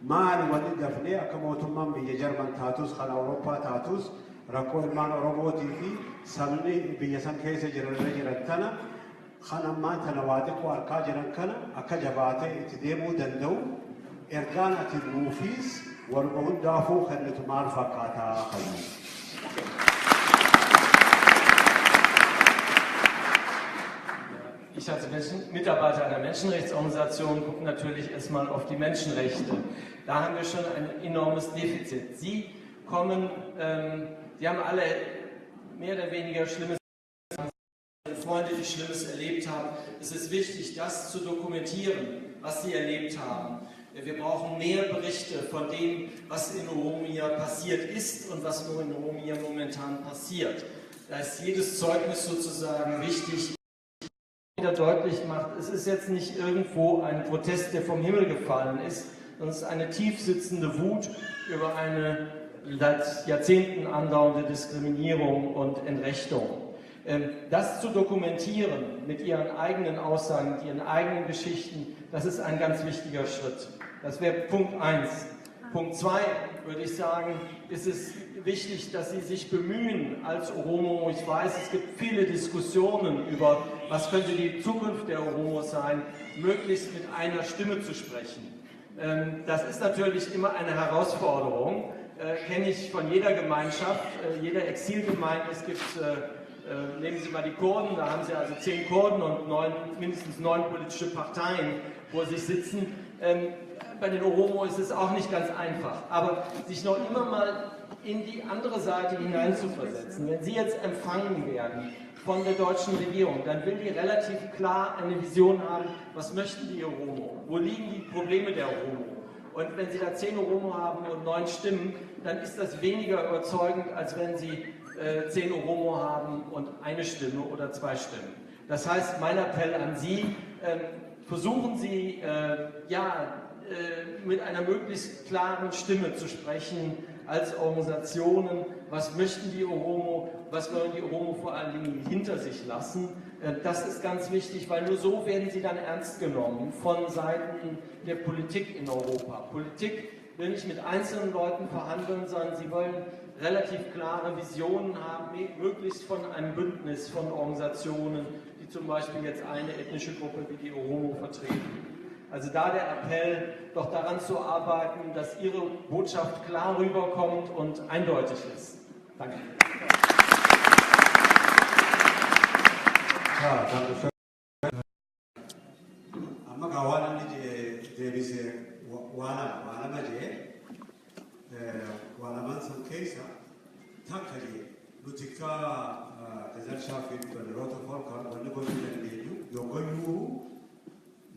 maal wali dafnee akka mootummaan biyya Jarman taatus kan Awurooppaa taatus rakkoo ilmaan Oromootii fi sabni biyya san keessa jiran tana kan ammaan tana waa xiqqoo harkaa jiran kana akka jabaatee itti deemuu danda'u ergaan ati nuufis waluma hundaafuu kennitu maal fakkaataa qabna. Ich als Mitarbeiter einer Menschenrechtsorganisation gucke natürlich erstmal auf die Menschenrechte. Da haben wir schon ein enormes Defizit. Sie kommen, Sie haben alle mehr oder weniger Schlimmes, Freunde, die Schlimmes erlebt haben. Es ist wichtig, das zu dokumentieren, was sie erlebt haben. Wir brauchen mehr Berichte von dem, was in Oromia passiert ist und was nur in Oromia momentan passiert. Da ist jedes Zeugnis sozusagen wichtig. Wieder deutlich macht, es ist jetzt nicht irgendwo ein Protest, der vom Himmel gefallen ist, sondern es ist eine tief sitzende Wut über eine seit Jahrzehnten andauernde Diskriminierung und Entrechtung. Das zu dokumentieren mit ihren eigenen Aussagen, mit ihren eigenen Geschichten, das ist ein ganz wichtiger Schritt. Das wäre Punkt 1. Punkt 2 würde ich sagen, ist es wichtig, dass Sie sich bemühen als Oromo. Ich weiß, es gibt viele Diskussionen über, was könnte die Zukunft der Oromos sein, möglichst mit einer Stimme zu sprechen. Das ist natürlich immer eine Herausforderung, kenne ich von jeder Gemeinschaft, jeder Exilgemeinde. Es gibt, nehmen Sie mal die Kurden, da haben Sie also 10 Kurden und mindestens 9 politische Parteien vor sich sitzen. Bei den Oromo ist es auch nicht ganz einfach, aber sich noch immer mal in die andere Seite hineinzuversetzen. Wenn Sie jetzt empfangen werden von der deutschen Regierung, dann will die relativ klar eine Vision haben, was möchten die Oromo, wo liegen die Probleme der Oromo. Und wenn Sie da 10 Oromo haben und 9 Stimmen, dann ist das weniger überzeugend, als wenn Sie 10 Oromo haben und eine Stimme oder 2 Stimmen. Das heißt, mein Appell an Sie, versuchen Sie, mit einer möglichst klaren Stimme zu sprechen als Organisationen, was möchten die Oromo, was wollen die Oromo vor allen Dingen hinter sich lassen. Das ist ganz wichtig, weil nur so werden sie dann ernst genommen von Seiten der Politik in Europa. Politik will nicht mit einzelnen Leuten verhandeln, sondern sie wollen relativ klare Visionen haben, möglichst von einem Bündnis von Organisationen, die zum Beispiel jetzt eine ethnische Gruppe wie die Oromo vertreten. Also da der Appell, doch daran zu arbeiten, dass Ihre Botschaft klar rüberkommt und eindeutig ist. Danke.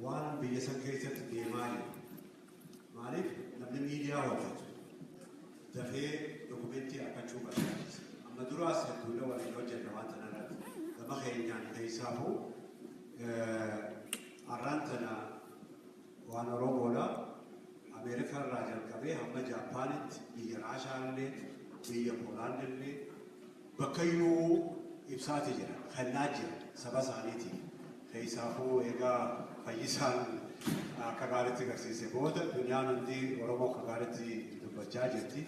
waan biyya san keessatti deemaa jiru maaliif namni miidiyaa hojjetu dafee dokumentii akkachuu barbaachisa amma duraas hedduudha waliin hojjenna waan tanarratti gama keenyaan keessaafuu arraan tana waan Oromoodha Ameerikaa irraa jalqabee hamma Jaapaanitti biyya Raashaallee biyya Poolaandillee bakkayyuu ibsaati jira kennaa jira saba isaaniitiif keessaafuu egaa fayyisaan akka gaariitti agarsiise booda dunyaan hundi Oromoo akka gaariitti dubbachaa jirti.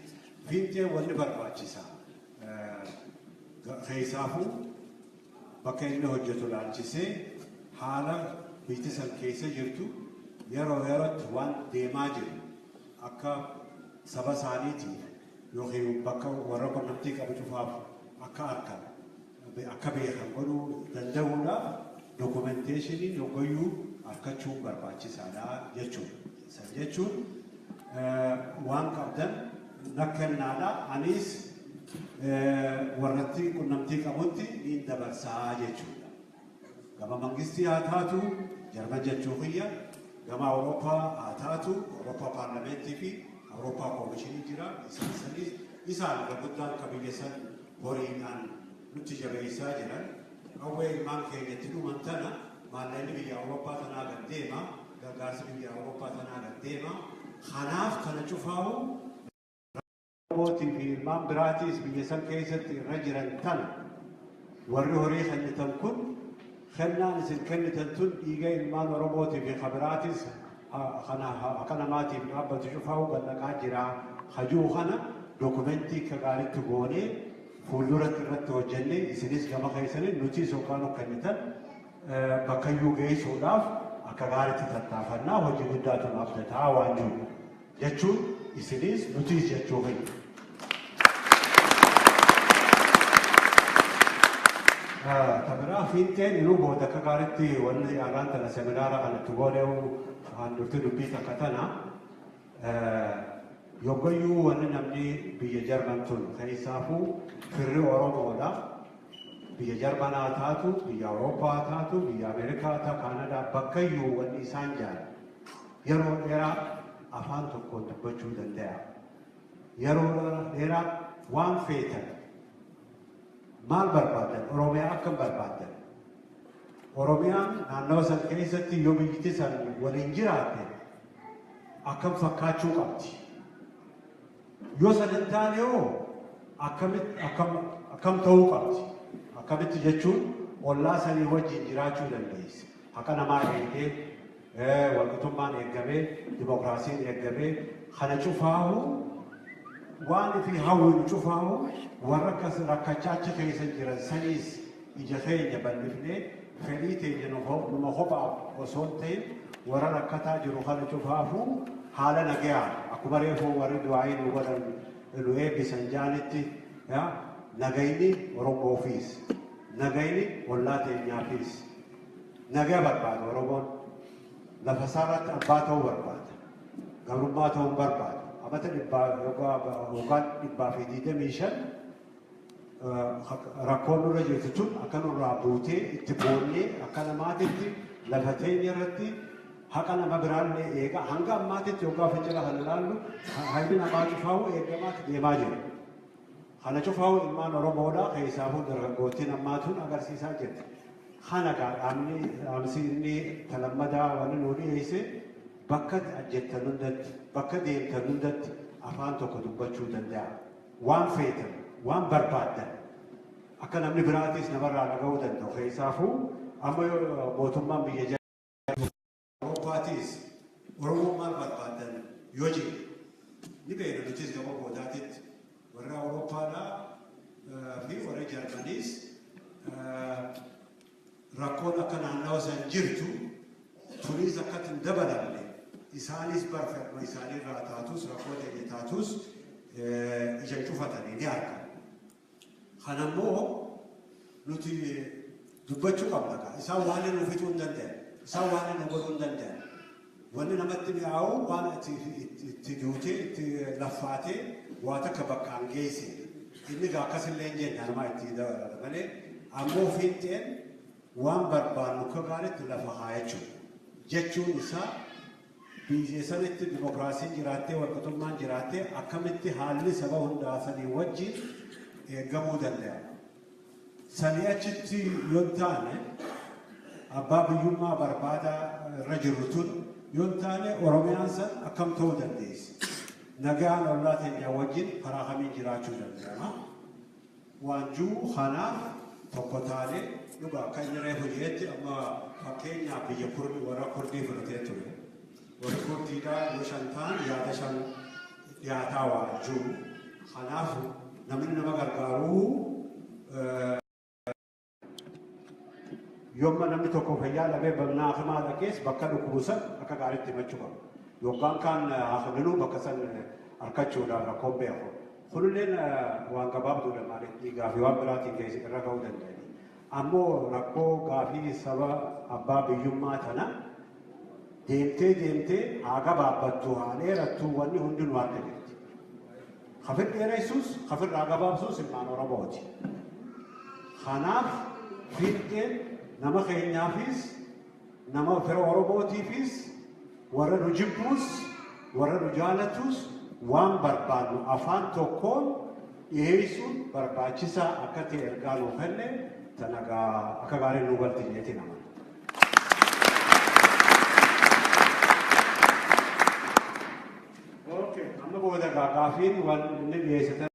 Fiintee wanni barbaachisa. Keessaafuu bakka inni hojjetu laalchisee haala biyyi san keessa jirtu yeroo yerootti waan deemaa jiru akka saba isaaniitiif yookiin bakka warra qunnamtii qabu cufaaf akka argan akka beekan godhuu danda'uudhaaf dokumenteeshinii yookayyuu akkachuu barbaachisaadha jechuudha. Isa jechuun waan qabdan nakkennaadha anis warratti qunnamtii qabutti ni dabarsaa jechuudha. Gama mangistii haa taatu Jarman jechuu kiyya gama Awurooppaa haa taatu Awurooppaa paarlamentii fi Awurooppaa koomishinii jira isaan guddaan qabiyya san horiidhaan nutti jabeessaa jiran qawwee ilmaan keenyatti dhuman tana maallaqni biyya Awurooppaa tanaa gad deema gargaarsi biyya Awurooppaa tanaa gad deema kanaaf kana cufaa'u Oromootii fi ilmaan biraatiis biyya san keessatti irra jiran tana warri horii kennitan kun kennaan isin kennitan tun dhiiga ilmaan Oromootii fi kabiraatis akka namaatiif dhaabbatu cufaa'u bal'aqaa jira hajuu kana dookumentii kagaaritti goonee fuulduratti irratti hojjenne isinis gama keessanii nuti sokaan kennitan bakkayyuu geessuudhaaf akka gaaritti tattaafannaa hojii guddaatu abdataa waan jiru jechuun isinis nutis jechuu hin. Tabiraa fiinteen inuu booda akka gaaritti wanni agaan tana seminaara kanatti gooneewu handurti dubbii takka tana yoggayyuu wanni namni biyya Jarman tun keessaafuu firri Oromoodha. Biyya Jarmanaa taatu, biyya Awurooppaa taatu, biyya Ameerikaa taatu, Kaanadaa bakkayyuu wanni isaan jaalatu yeroo dheeraa afaan tokkoon dubbachuu danda'a. Yeroo dheeraa waan feetan maal barbaadan Oromiyaa akkam barbaadan Oromiyaan naannawa san keessatti yoo biyyatti san waliin jiraatte akkam fakkaachuu qabdi. Yoo san hin taane hoo akkam ta'uu qabdi. Akkamitti jechuun ollaa sanii wajjin jiraachuu dandeessi. Akka namaa eegee walqixxummaan eegamee dimokiraasiin eegamee kana cufaahu waan fi hawwiin cufaahu warra akkas rakkachaa achi keessa jiran saniis ija keenya bal'ifnee fedhii teenya numa kophaaf osoo hin ta'in warra rakkataa jiru kana cufaafu haala nagayaan akkuma reefuu warri du'aa'ii nu godhan nu eebbisan jaanitti nagayni Oromoofiis nagayni ollaa teenyaafis nagaya barbaada Oromoon lafa isaarratti abbaa ta'uu barbaada gabrummaa ta'uu barbaada. Amata yookaan 225 rakkoon nurra jirtu tun akka nurraa buutee itti boonnee akka namaatitti lafa teenya irratti haqa nama biraallee eega hanga ammaatitti yookaan fincila kan ilaallu hayni namaa cufaa'u eegamaatti deemaa jiru. Kana cufaa'u ilmaan Oromoodhaa keessaafuu dargaggoottiin ammaatuun agarsiisaa jirti. Kana dhaamsi inni talammadaa wanni nuu dhiyeesse bakka ajjettan hundatti bakka deemtan hundatti afaan tokko dubbachuu danda'a. Waan feetan, waan barbaaddan akka namni biraatis namarraa dhaga'uu danda'u. Keessaafuu amma mootummaan biyya Awurooppaatis Oromoon maal barbaaddan yoo jedhe ni beekna nutis gama boodaatitti warra Awurooppaadhaa fi warra Jarmaniis rakkoon akka naannawa san jirtu turis akkatti hin dabalamne isaanis barfedhuma isaaniirraa taatus rakkoo ta'e taatus ija cufatanii ni argan. Kanammoo nuti dubbachuu qabna. Isaan waan nu fixuu hin danda'an. Isaan waan nu godhuu hin danda'an. Wanni namatti mi'aawu waan itti duutee itti laffaatee waan akka bakkaan geesse. Inni gaa akkasillee hin jenne namaa itti dabalata malee ammoo fiixeen waan barbaannu akka gaariitti lafa haa jechuun isaa biyya sanitti dimokiraasiin jiraattee walqixxummaan jiraattee akkamitti haalli saba hundaa sanii wajjin eegamuu danda'a. Sanii achitti yoo taane abbaa biyyummaa barbaadaa irra jirru tun yoo taane Oromiyaan san akkam ta'uu dandeessi. Nagaan ollaa teenya wajjin karaa kamiin jiraachuu danda'ama. Waanjuu kanaaf tokko taanee dhugaa akka inni reefu jedhetti amma fakkeenyaaf biyya warra Kurdii fudhatee ture. Warri Kurdiidhaa yoo shan ta'an yaada shan dhiyaataa waanjuu. Kanaaf namni nama gargaaruu yoomma namni tokko fayyaa dhabee bal'inaa hakimaa dhaqees bakka dhukkubusan akka gaariitti himachuu qabu. Yookaan kan hakiminuu bakka san harkachuudhaaf rakkoon beeku. Kunilleen waan gabaabduudha maaliif dhiigaa fi waan biraatiin keessa irra ga'uu danda'ani. Ammoo rakkoo gaafii saba abbaa biyyummaa tana deemtee haa gabaabbattu haa dheerattu wanni hundinuu harka jirti. Hafir dheeressuus hafirraa gabaabsuus ilmaan Oromooti. Kanaaf fiixeen nama keenyaafis nama fira Oromootiifis warra nu jibbuus warra nu jaalatus waan barbaannu afaan tokkoon dhiyeessuun barbaachisaa akka ta'e ergaa nuu kenne tanagaa akka gaarii nuu galti jeetii nama. Amma booda gaafiin waan inni dhiyeessatan